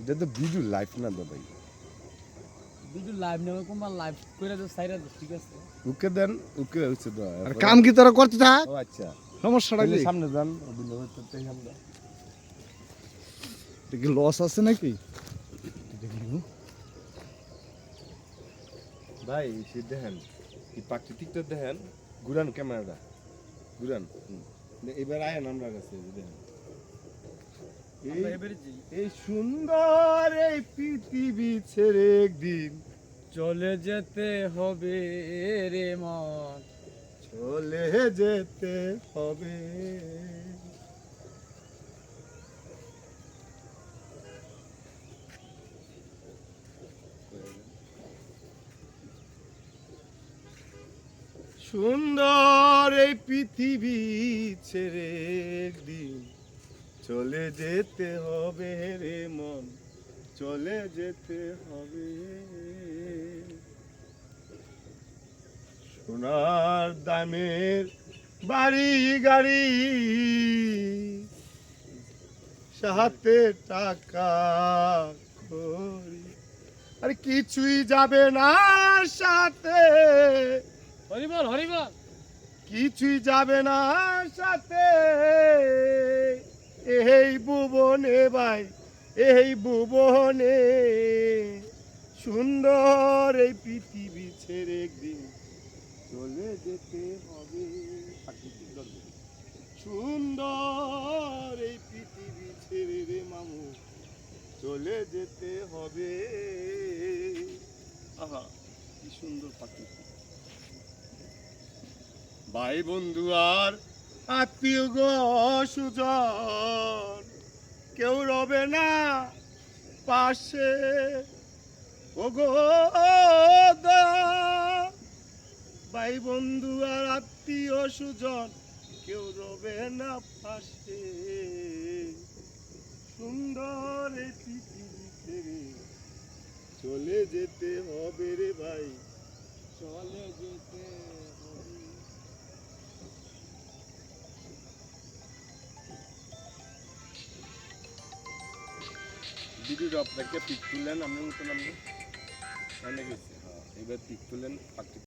এটা তো video live না দা ভাই। ভিডিও লাইভ নেবে কোন লাইভ কইরা দে সাইরা দে ঠিক আছে। ওকে দেন, ওকে হইছে তো। আর কাম কি তোরা করতে থাক, ও আচ্ছা, সমস্যাটা তাহলে কি? সামনে যান, অভিনয় করতে আমরা। এটা কি লস আছে নাকি? ভাই সে দেখেন কি প্রাকৃতিকটা দেখেন, ঘুরান ক্যামেরাটা, ঘুরান। এবার আয়েন আমরা কাছে দেখেন এই সুন্দর এই পৃথিবী ছেড়ে একদিন চলে যেতে হবে রে মন। চলে যেতে হবে। সুন্দর এই পৃথিবী ছেড়ে একদিন চলে যেতে হবে রে মন, চলে যেতে হবে। সোনার দামের বাড়ি গাড়ি, সাথে টাকা করি, আরে কিছুই যাবে না সাথে, হরিবল হরিবল কিছুই যাবে না সাথে। এই ভুবনে ভাই, এই ভুবনে সুন্দর এই পৃথিবী ছেড়ে একদিন চলে যেতে হবে। সুন্দর এই পৃথিবী ছেড়ে রে মামু চলে যেতে হবে। আহা কি সুন্দর প্রাকৃতিক। ভাই বন্ধু আর আত্মীয় গো সুজন কেউ রবে না পাশে, ও গো ভাই বন্ধু আর আত্মীয় সুজন কেউ রবে না পাশে। সুন্দর এই পৃথিবী ছেড়ে চলে যেতে হবে রে ভাই, চলে যেতে হবে। ভিডিওটা আপনাকে পিক তুললেন, আমি মতন আপনি অনেক এবার পিক তুলেন।